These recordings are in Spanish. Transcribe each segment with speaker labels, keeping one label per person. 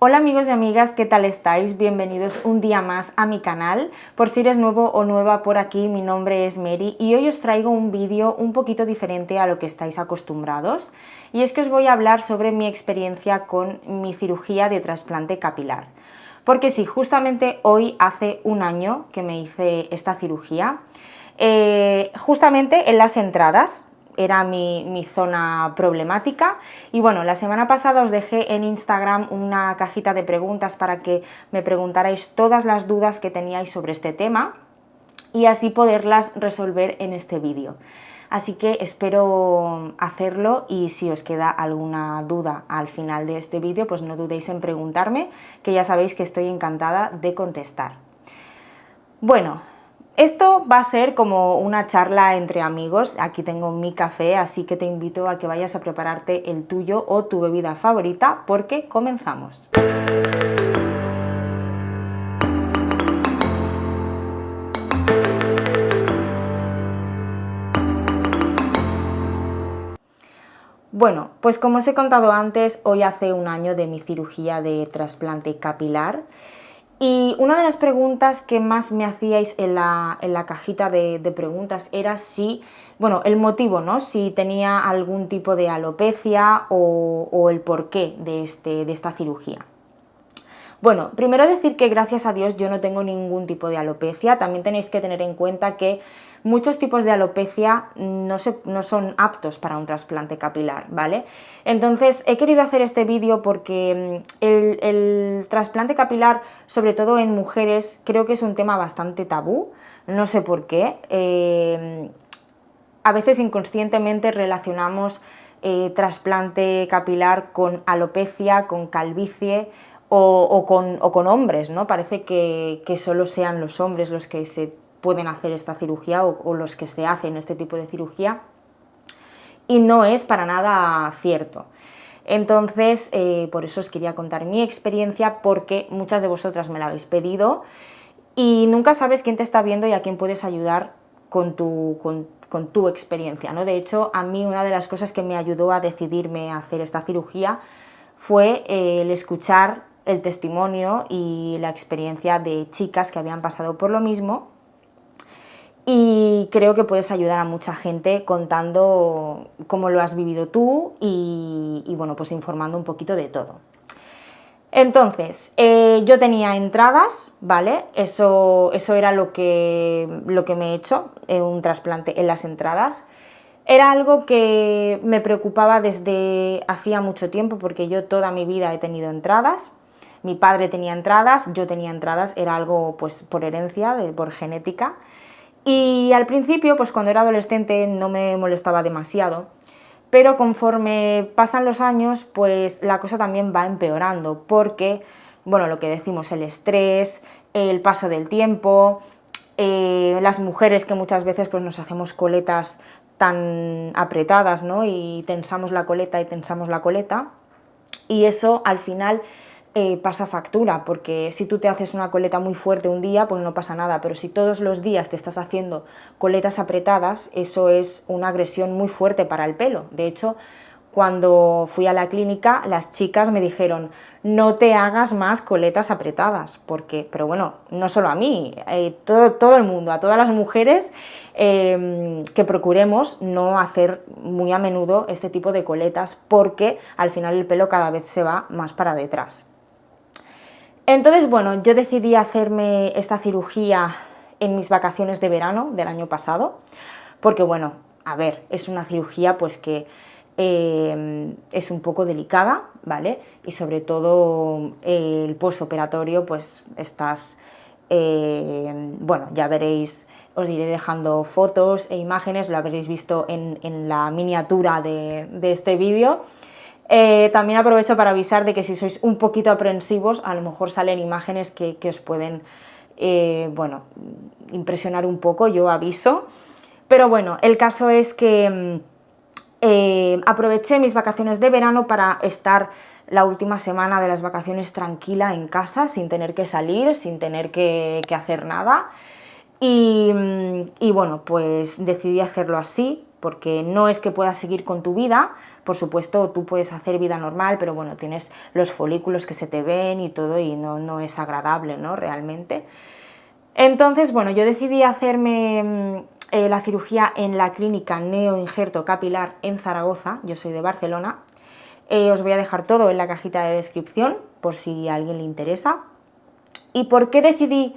Speaker 1: Hola amigos y amigas, ¿qué tal estáis? Bienvenidos un día más a mi canal. Por si eres nuevo o nueva por aquí, mi nombre es Mary y hoy os traigo un vídeo un poquito diferente a lo que estáis acostumbrados. Y es que os voy a hablar sobre mi experiencia con mi cirugía de trasplante capilar. Porque sí, justamente hoy hace un año que me hice esta cirugía, justamente en las entradas. Era mi zona problemática y bueno, la semana pasada os dejé en Instagram una cajita de preguntas para que me preguntarais todas las dudas que teníais sobre este tema y así poderlas resolver en este vídeo. Así que espero hacerlo y si os queda alguna duda al final de este vídeo, pues no dudéis en preguntarme, que ya sabéis que estoy encantada de contestar. Bueno, esto va a ser como una charla entre amigos. Aquí tengo mi café, así que te invito a que vayas a prepararte el tuyo o tu bebida favorita porque comenzamos. Bueno, pues como os he contado antes, hoy hace un año de mi cirugía de trasplante capilar. Y una de las preguntas que más me hacíais en la cajita de preguntas era si, bueno, el motivo, ¿no? Si tenía algún tipo de alopecia o el porqué de esta cirugía. Bueno, primero decir que gracias a Dios yo no tengo ningún tipo de alopecia. También tenéis que tener en cuenta que muchos tipos de alopecia no son aptos para un trasplante capilar, ¿vale? Entonces he querido hacer este vídeo porque el trasplante capilar, sobre todo en mujeres, creo que es un tema bastante tabú, no sé por qué. A veces inconscientemente relacionamos trasplante capilar con alopecia, con calvicie o con hombres, ¿no? Parece que solo sean los hombres los que se pueden hacer esta cirugía o los que se hacen este tipo de cirugía y no es para nada cierto. Entonces, por eso os quería contar mi experiencia porque muchas de vosotras me la habéis pedido y nunca sabes quién te está viendo y a quién puedes ayudar con tu experiencia, ¿no? De hecho, a mí una de las cosas que me ayudó a decidirme a hacer esta cirugía fue el escuchar el testimonio y la experiencia de chicas que habían pasado por lo mismo y creo que puedes ayudar a mucha gente contando cómo lo has vivido tú y bueno, pues informando un poquito de todo. Entonces, yo tenía entradas, ¿vale? Eso era lo que me he hecho, un trasplante en las entradas. Era algo que me preocupaba desde hacía mucho tiempo porque yo toda mi vida he tenido entradas. Mi padre tenía entradas, yo tenía entradas, era algo pues por herencia, por genética. Y al principio, pues cuando era adolescente no me molestaba demasiado, pero conforme pasan los años, pues la cosa también va empeorando, porque, bueno, lo que decimos, el estrés, el paso del tiempo, las mujeres que muchas veces pues nos hacemos coletas tan apretadas, ¿no? Y tensamos la coleta, y eso al final pasa factura, porque si tú te haces una coleta muy fuerte un día, pues no pasa nada, pero si todos los días te estás haciendo coletas apretadas, eso es una agresión muy fuerte para el pelo. De hecho, cuando fui a la clínica, las chicas me dijeron, no te hagas más coletas apretadas, porque, pero bueno, no solo a mí, todo el mundo, a todas las mujeres, que procuremos no hacer muy a menudo este tipo de coletas, porque al final el pelo cada vez se va más para detrás. Entonces, bueno, yo decidí hacerme esta cirugía en mis vacaciones de verano del año pasado, porque bueno, a ver, es una cirugía pues que es un poco delicada, ¿vale? Y sobre todo el postoperatorio, pues estás, bueno, ya veréis, os iré dejando fotos e imágenes, lo habréis visto en la miniatura de este vídeo. También aprovecho para avisar de que si sois un poquito aprensivos, a lo mejor salen imágenes que os pueden, bueno, impresionar un poco, yo aviso. Pero bueno, el caso es que aproveché mis vacaciones de verano para estar la última semana de las vacaciones tranquila en casa, sin tener que salir, sin tener que hacer nada. Y bueno, pues decidí hacerlo así, porque no es que puedas seguir con tu vida, por supuesto tú puedes hacer vida normal, pero bueno, tienes los folículos que se te ven y todo y no es agradable, ¿no? Realmente. Entonces, bueno, yo decidí hacerme la cirugía en la clínica Neoinjerto Capilar en Zaragoza, yo soy de Barcelona. Os voy a dejar todo en la cajita de descripción por si a alguien le interesa. ¿Y por qué decidí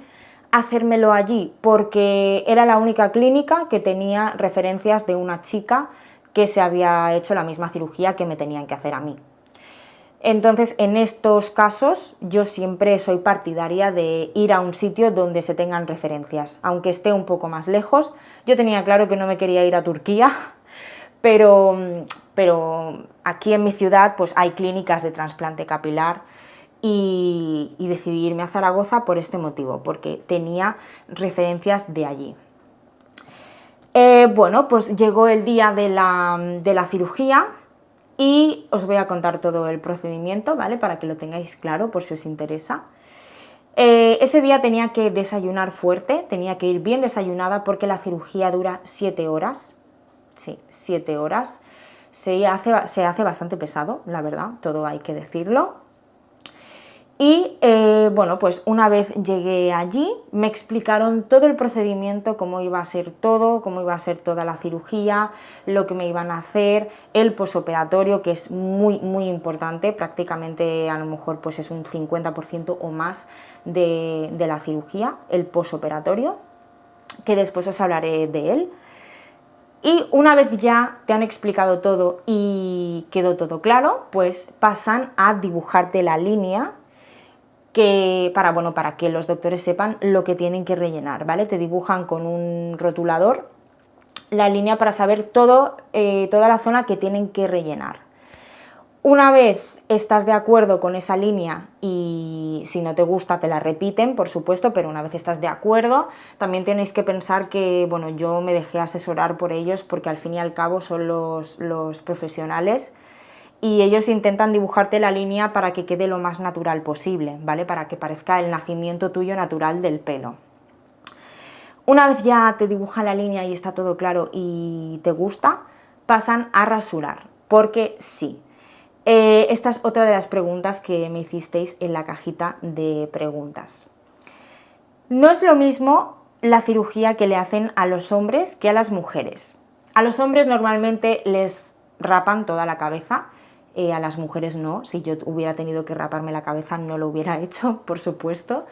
Speaker 1: hacérmelo allí? Porque era la única clínica que tenía referencias de una chica que se había hecho la misma cirugía que me tenían que hacer a mí. Entonces, en estos casos, yo siempre soy partidaria de ir a un sitio donde se tengan referencias, aunque esté un poco más lejos. Yo tenía claro que no me quería ir a Turquía, pero aquí en mi ciudad pues hay clínicas de trasplante capilar y decidí irme a Zaragoza por este motivo, porque tenía referencias de allí. Bueno, pues llegó el día de la cirugía y os voy a contar todo el procedimiento, ¿vale? Para que lo tengáis claro por si os interesa. Ese día tenía que desayunar fuerte, tenía que ir bien desayunada porque la cirugía dura 7 horas. Sí, 7 horas. Se hace bastante pesado, la verdad, todo hay que decirlo. Y bueno, pues una vez llegué allí me explicaron todo el procedimiento, cómo iba a ser todo, cómo iba a ser toda la cirugía, lo que me iban a hacer, el posoperatorio, que es muy importante, prácticamente a lo mejor pues es un 50% o más de la cirugía, el posoperatorio, que después os hablaré de él. Y una vez ya te han explicado todo y quedó todo claro, pues pasan a dibujarte la línea para que los doctores sepan lo que tienen que rellenar, ¿vale? Te dibujan con un rotulador la línea para saber toda la zona que tienen que rellenar. Una vez estás de acuerdo con esa línea y si no te gusta te la repiten, por supuesto, pero una vez estás de acuerdo, también tenéis que pensar que, bueno, yo me dejé asesorar por ellos porque al fin y al cabo son los profesionales y ellos intentan dibujarte la línea para que quede lo más natural posible, ¿vale? Para que parezca el nacimiento tuyo natural del pelo. Una vez ya te dibujan la línea y está todo claro y te gusta, pasan a rasurar, porque sí. Esta es otra de las preguntas que me hicisteis en la cajita de preguntas. No es lo mismo la cirugía que le hacen a los hombres que a las mujeres. A los hombres normalmente les rapan toda la cabeza, a las mujeres no. Si yo hubiera tenido que raparme la cabeza no lo hubiera hecho, por supuesto.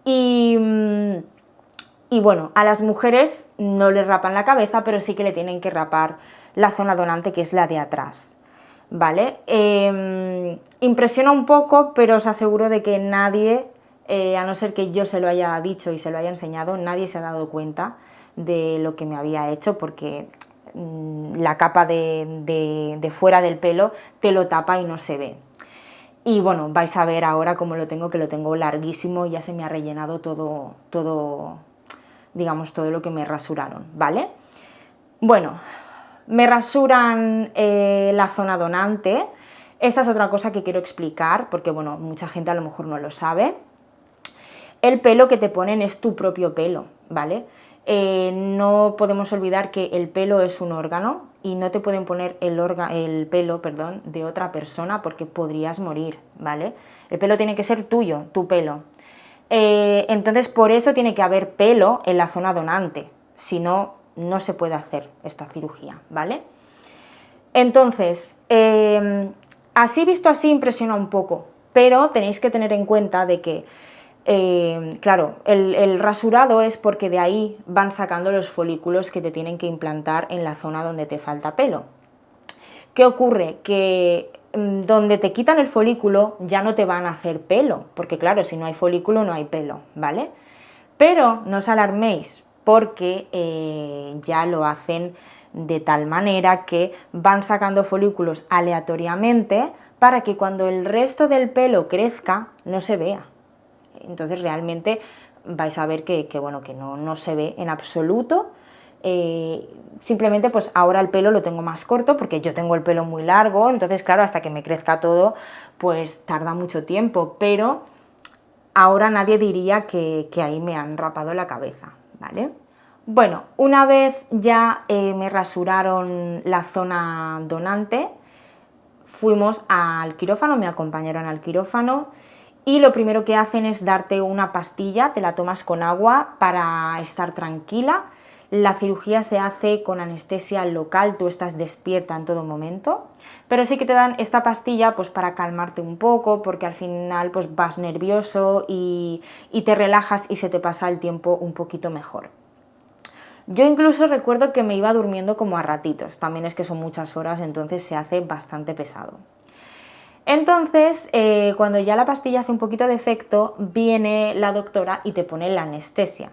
Speaker 1: Y bueno, a las mujeres no les rapan la cabeza, pero sí que le tienen que rapar la zona donante, que es la de atrás, ¿vale? Impresiona un poco, pero os aseguro de que nadie, a no ser que yo se lo haya dicho y se lo haya enseñado, nadie se ha dado cuenta de lo que me había hecho, porque la capa de fuera del pelo te lo tapa y no se ve. Y bueno, vais a ver ahora cómo lo tengo, que lo tengo larguísimo, ya se me ha rellenado todo, digamos, todo lo que me rasuraron, ¿vale? Bueno, me rasuran la zona donante. Esta es otra cosa que quiero explicar, porque bueno, mucha gente a lo mejor no lo sabe. El pelo que te ponen es tu propio pelo, ¿vale? No podemos olvidar que el pelo es un órgano y no te pueden poner el pelo de otra persona porque podrías morir, ¿vale? El pelo tiene que ser tuyo, tu pelo. Entonces por eso tiene que haber pelo en la zona donante, si no, no se puede hacer esta cirugía, ¿vale? Entonces, así visto así impresiona un poco, pero tenéis que tener en cuenta de que claro, el rasurado es porque de ahí van sacando los folículos que te tienen que implantar en la zona donde te falta pelo. ¿Qué ocurre? Que donde te quitan el folículo ya no te van a hacer pelo, porque claro, si no hay folículo no hay pelo, ¿vale? Pero no os alarméis, porque ya lo hacen de tal manera que van sacando folículos aleatoriamente para que cuando el resto del pelo crezca no se vea. Entonces realmente vais a ver que no se ve en absoluto. Simplemente pues ahora el pelo lo tengo más corto porque yo tengo el pelo muy largo, entonces claro, hasta que me crezca todo pues tarda mucho tiempo, pero ahora nadie diría que ahí me han rapado la cabeza, ¿vale? Bueno, una vez ya me rasuraron la zona donante, fuimos al quirófano, me acompañaron al quirófano y lo primero que hacen es darte una pastilla, te la tomas con agua para estar tranquila. La cirugía se hace con anestesia local, tú estás despierta en todo momento, pero sí que te dan esta pastilla pues para calmarte un poco, porque al final pues vas nervioso y te relajas y se te pasa el tiempo un poquito mejor. Yo incluso recuerdo que me iba durmiendo como a ratitos, también es que son muchas horas, entonces se hace bastante pesado. Entonces, cuando ya la pastilla hace un poquito de efecto, viene la doctora y te pone la anestesia.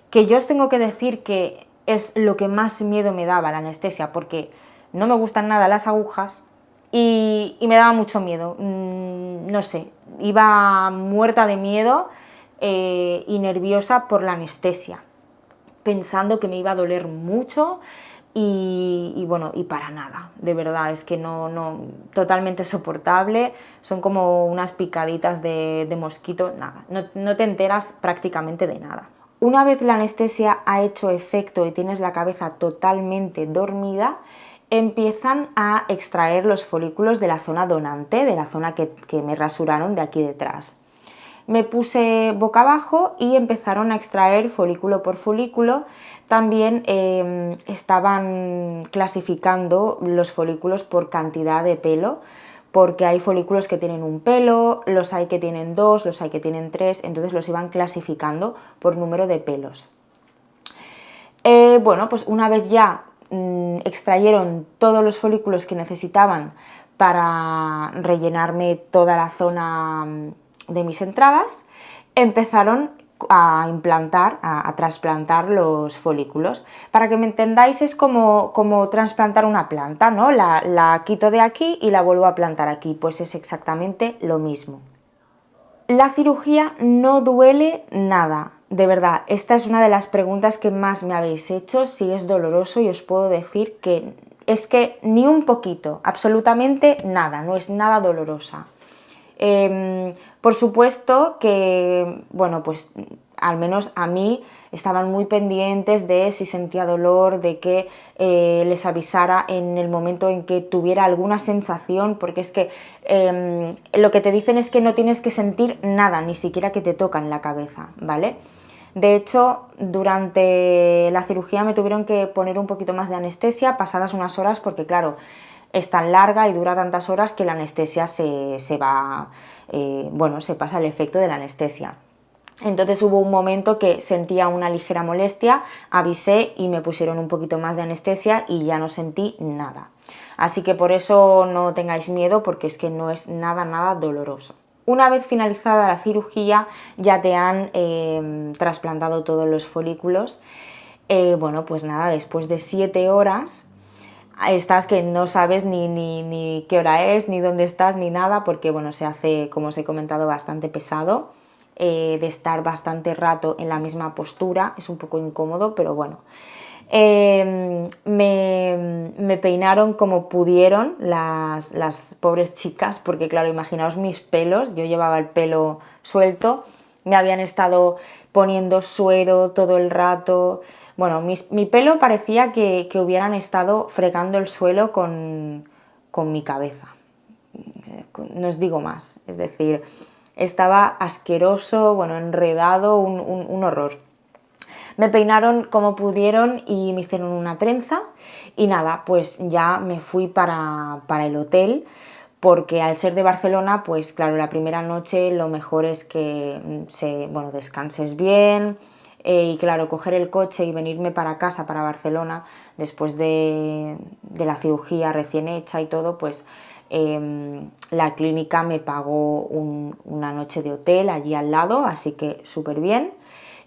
Speaker 1: Que yo os tengo que decir que es lo que más miedo me daba, la anestesia, porque no me gustan nada las agujas y me daba mucho miedo. No sé, iba muerta de miedo y nerviosa por la anestesia, pensando que me iba a doler mucho y bueno, y para nada, de verdad, es que no, totalmente soportable, son como unas picaditas de mosquito, nada, no te enteras prácticamente de nada. Una vez la anestesia ha hecho efecto y tienes la cabeza totalmente dormida, empiezan a extraer los folículos de la zona donante, de la zona que me rasuraron de aquí detrás. Me puse boca abajo y empezaron a extraer folículo por folículo. También estaban clasificando los folículos por cantidad de pelo, porque hay folículos que tienen un pelo, los hay que tienen dos, los hay que tienen tres, entonces los iban clasificando por número de pelos. Bueno, pues una vez ya extrayeron todos los folículos que necesitaban para rellenarme toda la zona de mis entradas, empezaron a implantar, a trasplantar los folículos. Para que me entendáis, es como trasplantar una planta, ¿no? La quito de aquí y la vuelvo a plantar aquí, pues es exactamente lo mismo. La cirugía no duele nada, de verdad. Esta es una de las preguntas que más me habéis hecho, si es doloroso, y os puedo decir que es que ni un poquito, absolutamente nada, no es nada dolorosa. Por supuesto que, bueno, pues al menos a mí estaban muy pendientes de si sentía dolor, de que les avisara en el momento en que tuviera alguna sensación, porque es que lo que te dicen es que no tienes que sentir nada, ni siquiera que te tocan la cabeza, ¿vale? De hecho, durante la cirugía me tuvieron que poner un poquito más de anestesia, pasadas unas horas, porque claro, es tan larga y dura tantas horas que la anestesia se va, bueno, se pasa el efecto de la anestesia. Entonces hubo un momento que sentía una ligera molestia, avisé y me pusieron un poquito más de anestesia y ya no sentí nada. Así que por eso no tengáis miedo, porque es que no es nada doloroso. Una vez finalizada la cirugía ya te han trasplantado todos los folículos. Bueno, pues nada, después de 7 horas estás que no sabes ni qué hora es, ni dónde estás, ni nada, porque bueno, se hace, como os he comentado, bastante pesado, de estar bastante rato en la misma postura, es un poco incómodo, pero bueno. Me peinaron como pudieron las pobres chicas, porque claro, imaginaos mis pelos, yo llevaba el pelo suelto, me habían estado poniendo suero todo el rato. Bueno, mi pelo parecía que hubieran estado fregando el suelo con mi cabeza. No os digo más, es decir, estaba asqueroso, bueno, enredado, un horror. Me peinaron como pudieron y me hicieron una trenza y nada, pues ya me fui para el hotel, porque al ser de Barcelona, pues claro, la primera noche lo mejor es que bueno, descanses bien, y claro, coger el coche y venirme para casa, para Barcelona, después de la cirugía recién hecha y todo, pues la clínica me pagó una noche de hotel allí al lado, así que súper bien,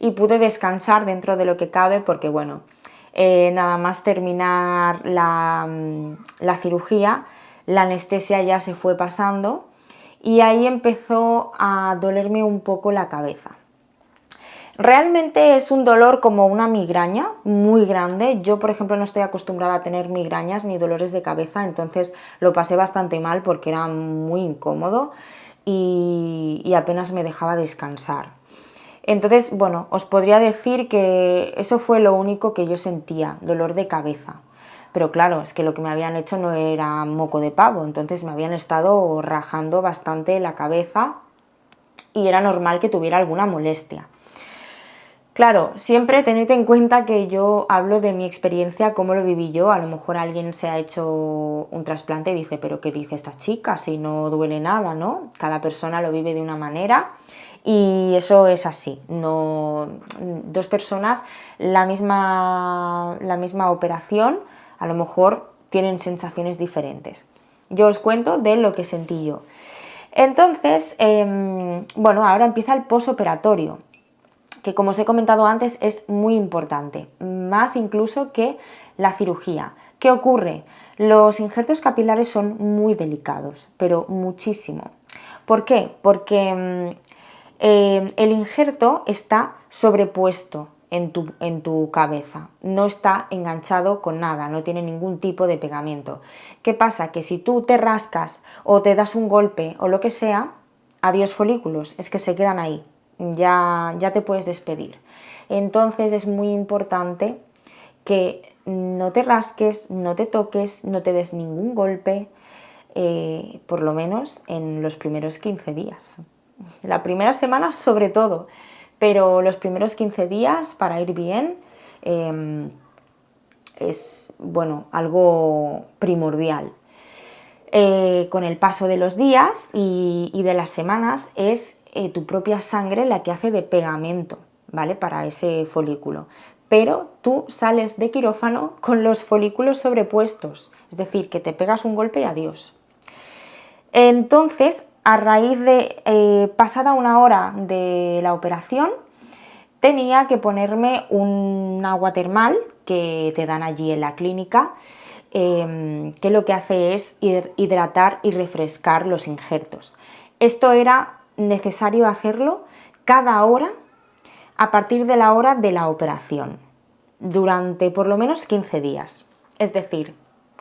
Speaker 1: y pude descansar dentro de lo que cabe, porque bueno, nada más terminar la cirugía, la anestesia ya se fue pasando y ahí empezó a dolerme un poco la cabeza. Realmente es un dolor como una migraña muy grande. Yo, por ejemplo, no estoy acostumbrada a tener migrañas ni dolores de cabeza, entonces lo pasé bastante mal porque era muy incómodo y apenas me dejaba descansar. Entonces, bueno, os podría decir que eso fue lo único que yo sentía, dolor de cabeza. pero claro, es que lo que me habían hecho no era moco de pavo, entonces me habían estado rajando bastante la cabeza y era normal que tuviera alguna molestia. Claro, siempre tened en cuenta que yo hablo de mi experiencia, cómo lo viví yo. A lo mejor alguien se ha hecho un trasplante y dice, pero ¿qué dice esta chica? Si no duele nada, ¿no? Cada persona lo vive de una manera y eso es así. No, dos personas, la misma operación, a lo mejor tienen sensaciones diferentes. Yo os cuento de lo que sentí yo. Entonces, bueno, ahora empieza el posoperatorio, que como os he comentado antes es muy importante, más incluso que la cirugía. ¿Qué ocurre? Los injertos capilares son muy delicados, pero muchísimo. ¿Por qué? Porque el injerto está sobrepuesto en tu cabeza, no está enganchado con nada, no tiene ningún tipo de pegamento. ¿Qué pasa? Que si tú te rascas o te das un golpe o lo que sea, adiós folículos, es que se quedan ahí. Ya te puedes despedir. Entonces es muy importante que no te rasques, no te toques, no te des ningún golpe, por lo menos en los primeros 15 días. La primera semana sobre todo, pero los primeros 15 días para ir bien es bueno, algo primordial. Con el paso de los días y de las semanas es tu propia sangre la que hace de pegamento, ¿vale? Para ese folículo. Pero tú sales de quirófano con los folículos sobrepuestos, es decir, que te pegas un golpe y adiós. Entonces, a raíz de pasada una hora de la operación, tenía que ponerme un agua termal que te dan allí en la clínica, que lo que hace es hidratar y refrescar los injertos. Esto era necesario hacerlo cada hora a partir de la hora de la operación, durante por lo menos 15 días. Es decir,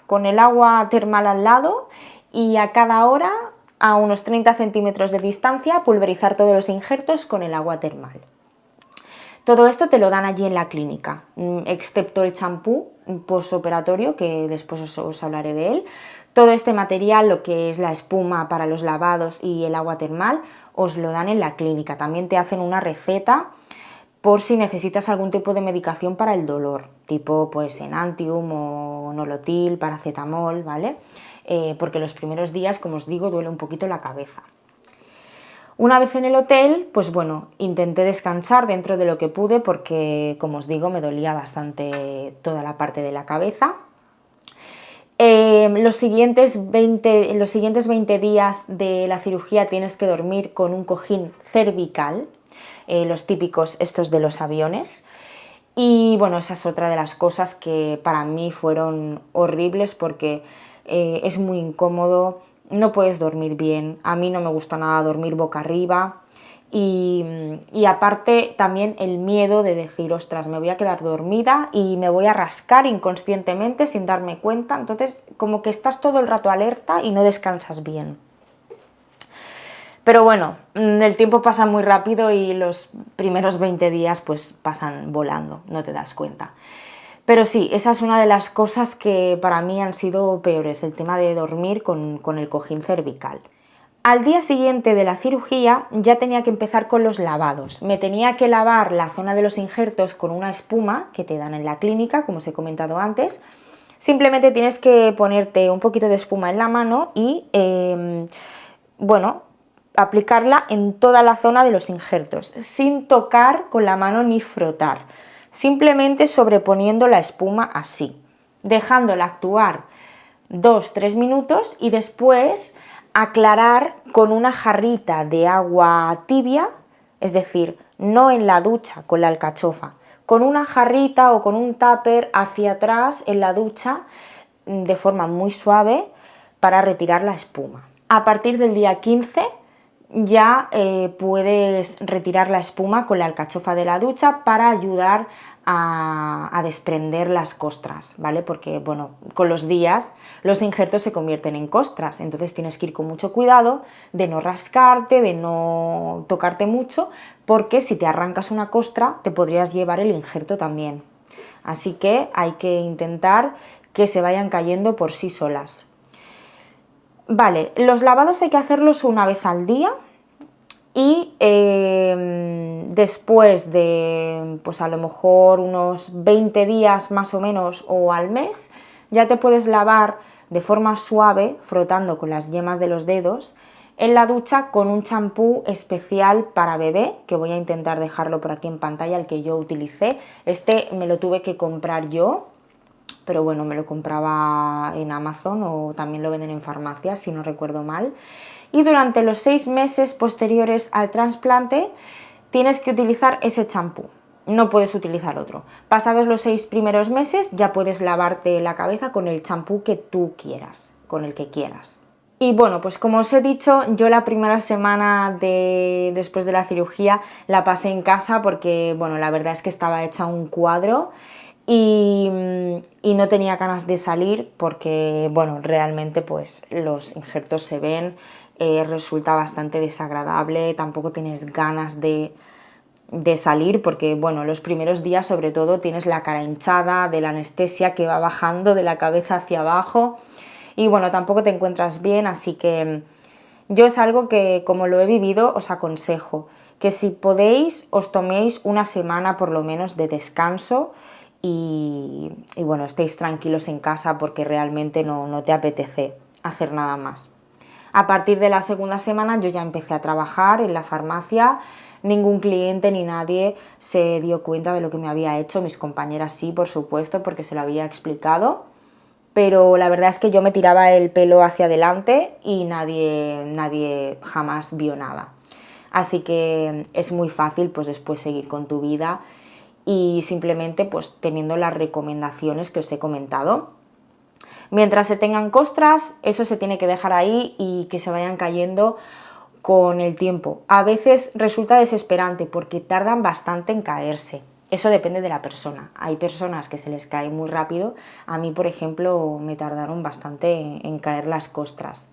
Speaker 1: con el agua termal al lado y a cada hora, a unos 30 centímetros de distancia, pulverizar todos los injertos con el agua termal. Todo esto te lo dan allí en la clínica, excepto el champú postoperatorio, que después os hablaré de él. Todo este material, lo que es la espuma para los lavados y el agua termal, os lo dan en la clínica. También te hacen una receta por si necesitas algún tipo de medicación para el dolor, tipo pues Enantium o Nolotil, paracetamol, ¿vale? Porque los primeros días, como os digo, duele un poquito la cabeza. Una vez en el hotel, pues bueno, intenté descansar dentro de lo que pude porque, como os digo, me dolía bastante toda la parte de la cabeza. Los siguientes 20 días de la cirugía tienes que dormir con un cojín cervical, los típicos estos de los aviones. Y bueno, esa es otra de las cosas que para mí fueron horribles porque es muy incómodo. No puedes dormir bien, a mí no me gusta nada dormir boca arriba y aparte también el miedo de decir, ostras, me voy a quedar dormida y me voy a rascar inconscientemente sin darme cuenta, entonces como que estás todo el rato alerta y no descansas bien. Pero bueno, el tiempo pasa muy rápido y los primeros 20 días pues pasan volando, no te das cuenta. Pero sí, esa es una de las cosas que para mí han sido peores, el tema de dormir con el cojín cervical. Al día siguiente de la cirugía ya tenía que empezar con los lavados. Me tenía que lavar la zona de los injertos con una espuma que te dan en la clínica, como os he comentado antes. Simplemente tienes que ponerte un poquito de espuma en la mano y, bueno, aplicarla en toda la zona de los injertos, sin tocar con la mano ni frotar. Simplemente sobreponiendo la espuma así, dejándola actuar 2-3 minutos y después aclarar con una jarrita de agua tibia, es decir, no en la ducha con la alcachofa, con una jarrita o con un tupper hacia atrás en la ducha de forma muy suave para retirar la espuma. A partir del día 15 ya puedes retirar la espuma con la alcachofa de la ducha para ayudar a desprender las costras, ¿vale? Porque, bueno, con los días los injertos se convierten en costras, entonces tienes que ir con mucho cuidado de no rascarte, de no tocarte mucho, porque si te arrancas una costra te podrías llevar el injerto también. Así que hay que intentar que se vayan cayendo por sí solas. Vale, los lavados hay que hacerlos una vez al día y después de pues a lo mejor unos 20 días más o menos o al mes, ya te puedes lavar de forma suave, frotando con las yemas de los dedos, en la ducha con un champú especial para bebé, que voy a intentar dejarlo por aquí en pantalla, el que yo utilicé. Este me lo tuve que comprar yo, pero bueno, me lo compraba en Amazon o también lo venden en farmacias, si no recuerdo mal. Y durante los 6 meses posteriores al trasplante tienes que utilizar ese champú, no puedes utilizar otro. Pasados los 6 primeros meses ya puedes lavarte la cabeza con el champú que tú quieras, con el que quieras. Y bueno, pues como os he dicho, yo la primera semana después de la cirugía la pasé en casa porque, bueno, la verdad es que estaba hecha un cuadro y no tenía ganas de salir porque, bueno, realmente pues los injertos se ven, resulta bastante desagradable, tampoco tienes ganas de salir porque, bueno, los primeros días sobre todo tienes la cara hinchada de la anestesia que va bajando de la cabeza hacia abajo y, bueno, tampoco te encuentras bien, así que yo es algo que, como lo he vivido, os aconsejo que si podéis os toméis una semana por lo menos de descanso y bueno, estéis tranquilos en casa porque realmente no te apetece hacer nada más. A partir de la segunda semana yo ya empecé a trabajar en la farmacia, ningún cliente ni nadie se dio cuenta de lo que me había hecho, mis compañeras sí, por supuesto, porque se lo había explicado, pero la verdad es que yo me tiraba el pelo hacia adelante y nadie jamás vio nada. Así que es muy fácil pues después seguir con tu vida y simplemente pues teniendo las recomendaciones que os he comentado. Mientras se tengan costras, eso se tiene que dejar ahí y que se vayan cayendo con el tiempo. A veces resulta desesperante porque tardan bastante en caerse. Eso depende de la persona. Hay personas que se les cae muy rápido. A mí, por ejemplo, me tardaron bastante en caer las costras.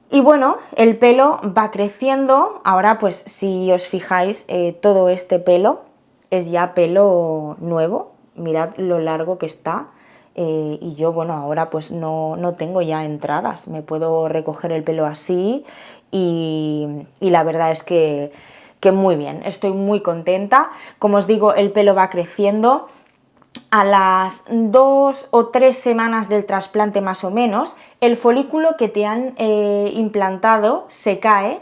Speaker 1: Y bueno, el pelo va creciendo. Ahora, pues si os fijáis, todo este pelo es ya pelo nuevo. Mirad lo largo que está. Y yo, bueno, ahora pues no tengo ya entradas. Me puedo recoger el pelo así y la verdad es que muy bien. Estoy muy contenta. Como os digo, el pelo va creciendo. A las 2 o 3 semanas del trasplante más o menos, el folículo que te han implantado se cae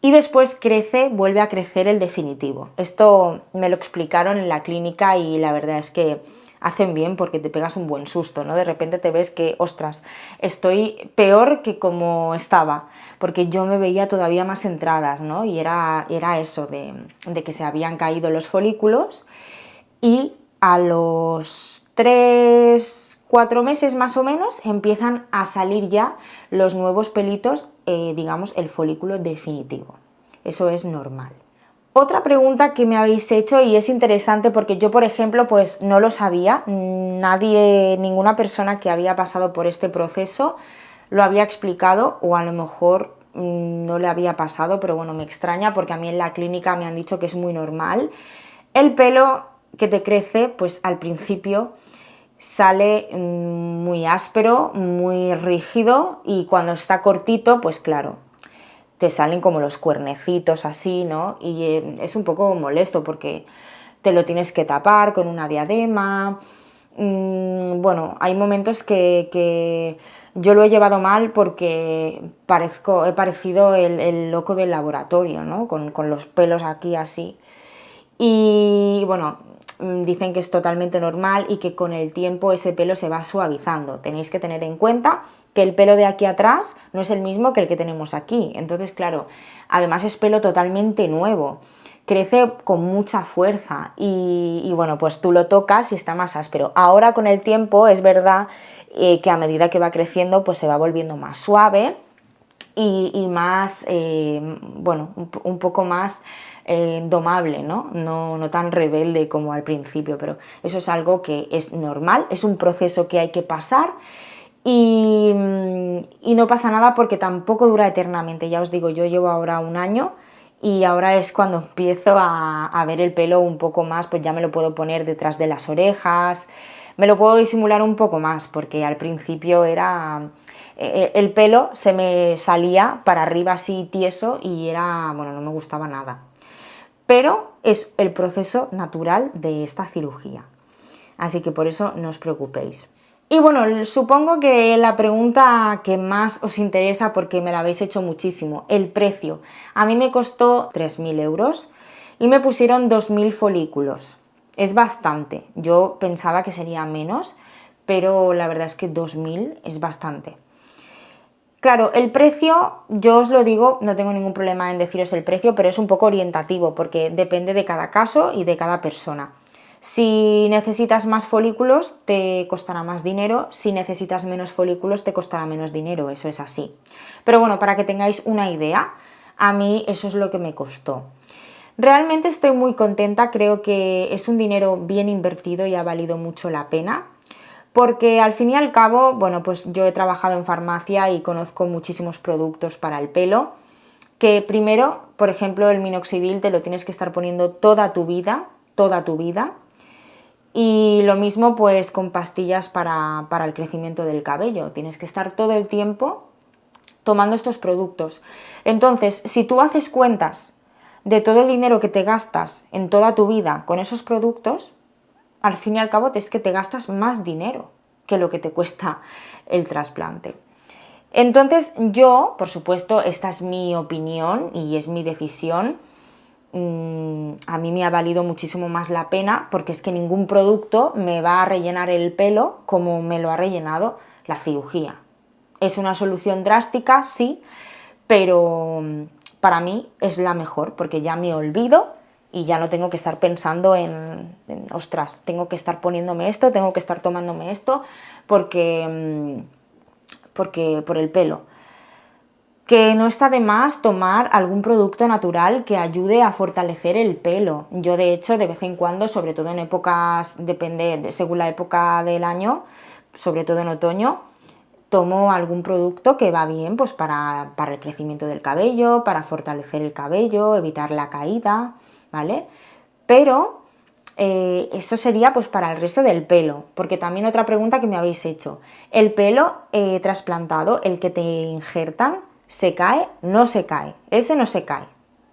Speaker 1: y después crece, vuelve a crecer el definitivo. Esto me lo explicaron en la clínica y la verdad es que hacen bien porque te pegas un buen susto, ¿no? De repente te ves que, ostras, estoy peor que como estaba, porque yo me veía todavía más entradas, ¿no? Y era eso, de que se habían caído los folículos y a los 3, 4 meses más o menos empiezan a salir ya los nuevos pelitos, digamos el folículo definitivo. Eso es normal. Otra pregunta que me habéis hecho y es interesante porque yo, por ejemplo, pues no lo sabía, ninguna persona que había pasado por este proceso lo había explicado o a lo mejor no le había pasado, pero bueno, me extraña porque a mí en la clínica me han dicho que es muy normal. El pelo que te crece, pues al principio sale muy áspero, muy rígido y cuando está cortito, pues claro, te salen como los cuernecitos así, ¿no? Y es un poco molesto porque te lo tienes que tapar con una diadema. Bueno, hay momentos que yo lo he llevado mal porque he parecido el loco del laboratorio, ¿no? Con los pelos aquí así. Y bueno, dicen que es totalmente normal y que con el tiempo ese pelo se va suavizando. Tenéis que tener en cuenta que el pelo de aquí atrás no es el mismo que el que tenemos aquí. Entonces, claro, además es pelo totalmente nuevo. Crece con mucha fuerza y bueno, pues tú lo tocas y está más áspero. Ahora con el tiempo es verdad que a medida que va creciendo pues se va volviendo más suave y más, bueno, un poco más domable, ¿no? No tan rebelde como al principio, pero eso es algo que es normal, es un proceso que hay que pasar y no pasa nada porque tampoco dura eternamente. Ya os digo, yo llevo ahora 1 año y ahora es cuando empiezo a ver el pelo un poco más, pues ya me lo puedo poner detrás de las orejas, Me lo puedo disimular un poco más porque al principio era... el pelo se me salía para arriba así tieso y era, bueno, no me gustaba nada. Pero es el proceso natural de esta cirugía. Así que por eso no os preocupéis. Y bueno, supongo que la pregunta que más os interesa, porque me la habéis hecho muchísimo, el precio. A mí me costó 3.000 euros y me pusieron 2.000 folículos. Es bastante. Yo pensaba que sería menos, pero la verdad es que 2.000 es bastante. Claro, el precio, yo os lo digo, no tengo ningún problema en deciros el precio, pero es un poco orientativo porque depende de cada caso y de cada persona. Si necesitas más folículos te costará más dinero, si necesitas menos folículos te costará menos dinero, eso es así. Pero bueno, para que tengáis una idea, a mí eso es lo que me costó. Realmente estoy muy contenta, creo que es un dinero bien invertido y ha valido mucho la pena. Porque al fin y al cabo, bueno, pues yo he trabajado en farmacia y conozco muchísimos productos para el pelo, que primero, por ejemplo, el minoxidil te lo tienes que estar poniendo toda tu vida, y lo mismo pues con pastillas para el crecimiento del cabello, tienes que estar todo el tiempo tomando estos productos. Entonces, si tú haces cuentas de todo el dinero que te gastas en toda tu vida con esos productos, al fin y al cabo es que te gastas más dinero que lo que te cuesta el trasplante. Entonces yo, por supuesto, esta es mi opinión y es mi decisión, a mí me ha valido muchísimo más la pena porque es que ningún producto me va a rellenar el pelo como me lo ha rellenado la cirugía. Es una solución drástica, sí, pero para mí es la mejor porque ya me olvido y ya no tengo que estar pensando ostras, tengo que estar poniéndome esto, tengo que estar tomándome esto porque por el pelo. Que no está de más tomar algún producto natural que ayude a fortalecer el pelo. Yo de hecho de vez en cuando, sobre todo en épocas, depende según la época del año, sobre todo en otoño, tomo algún producto que va bien pues para el crecimiento del cabello, para fortalecer el cabello, evitar la caída, ¿vale? Pero eso sería pues para el resto del pelo, porque también otra pregunta que me habéis hecho, ¿el pelo trasplantado, el que te injertan, se cae? No se cae, ese no se cae,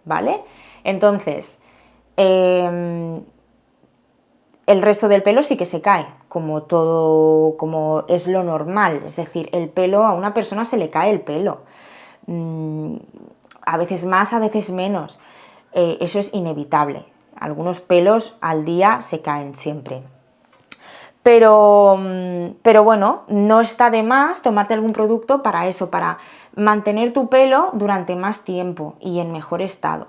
Speaker 1: ¿vale? Entonces, el resto del pelo sí que se cae, como todo, como es lo normal, es decir, el pelo, a una persona se le cae el pelo, a veces más, a veces menos, eso es inevitable, algunos pelos al día se caen siempre. Pero bueno, no está de más tomarte algún producto para eso, para mantener tu pelo durante más tiempo y en mejor estado.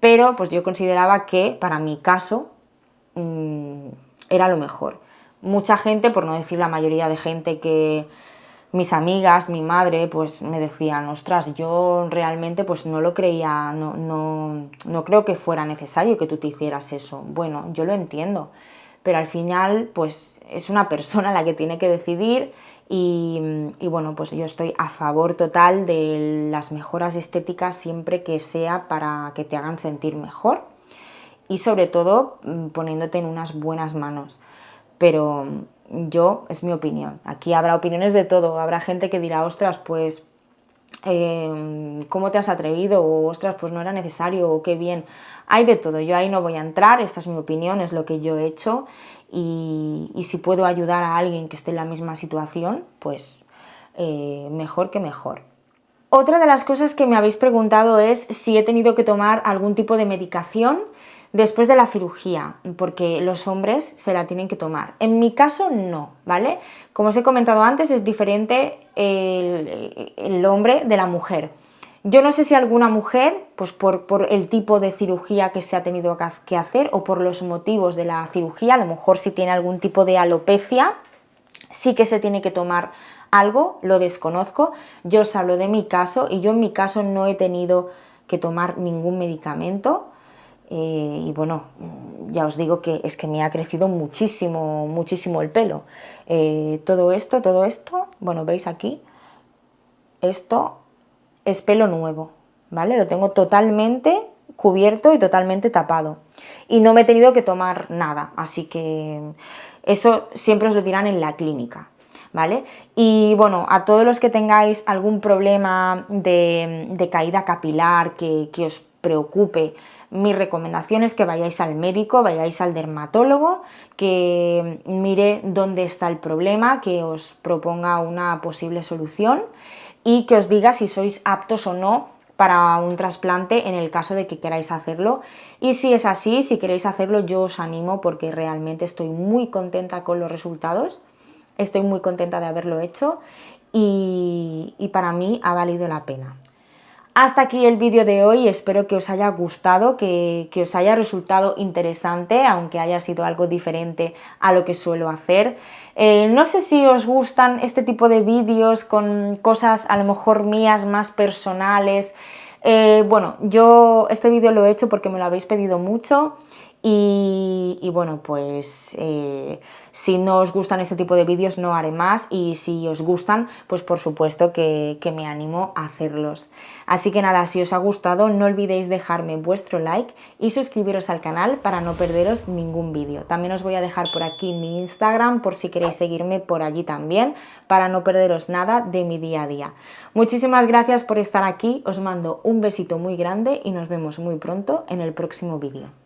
Speaker 1: Pero pues yo consideraba que para mi caso era lo mejor. Mucha gente, por no decir la mayoría de gente, que mis amigas, mi madre, pues me decían, ostras, yo realmente pues no lo creía, no creo que fuera necesario que tú te hicieras eso. Bueno, yo lo entiendo, pero al final pues es una persona la que tiene que decidir y bueno, pues yo estoy a favor total de las mejoras estéticas siempre que sea para que te hagan sentir mejor y sobre todo poniéndote en unas buenas manos. Pero yo, es mi opinión, aquí habrá opiniones de todo, habrá gente que dirá, ostras, pues, ¿cómo te has atrevido? O, ostras, pues no era necesario, o qué bien, hay de todo, yo ahí no voy a entrar, esta es mi opinión, es lo que yo he hecho y si puedo ayudar a alguien que esté en la misma situación, pues mejor que mejor. Otra de las cosas que me habéis preguntado es si he tenido que tomar algún tipo de medicación después de la cirugía, porque los hombres se la tienen que tomar. En mi caso no, ¿vale? Como os he comentado antes, es diferente el hombre de la mujer. Yo no sé si alguna mujer, pues por el tipo de cirugía que se ha tenido que hacer o por los motivos de la cirugía, a lo mejor si tiene algún tipo de alopecia, sí que se tiene que tomar algo, lo desconozco. Yo os hablo de mi caso y yo en mi caso no he tenido que tomar ningún medicamento. Y bueno, ya os digo que es que me ha crecido muchísimo, muchísimo el pelo. Todo esto, bueno, veis aquí, esto es pelo nuevo, ¿vale? Lo tengo totalmente cubierto y totalmente tapado. Y no me he tenido que tomar nada, así que eso siempre os lo dirán en la clínica, ¿vale? Y bueno, a todos los que tengáis algún problema de caída capilar que os preocupe, mi recomendación es que vayáis al médico, vayáis al dermatólogo, que mire dónde está el problema, que os proponga una posible solución y que os diga si sois aptos o no para un trasplante en el caso de que queráis hacerlo. Y si es así, si queréis hacerlo, yo os animo porque realmente estoy muy contenta con los resultados, estoy muy contenta de haberlo hecho y para mí ha valido la pena. Hasta aquí el vídeo de hoy, espero que os haya gustado, que os haya resultado interesante, aunque haya sido algo diferente a lo que suelo hacer. No sé si os gustan este tipo de vídeos con cosas a lo mejor mías más personales. Bueno, yo este vídeo lo he hecho porque me lo habéis pedido mucho y bueno, pues si no os gustan este tipo de vídeos no haré más y si os gustan, pues por supuesto que me animo a hacerlos. Así que nada, si os ha gustado no olvidéis dejarme vuestro like y suscribiros al canal para no perderos ningún vídeo. También os voy a dejar por aquí mi Instagram por si queréis seguirme por allí también para no perderos nada de mi día a día. Muchísimas gracias por estar aquí, os mando un besito muy grande y nos vemos muy pronto en el próximo vídeo.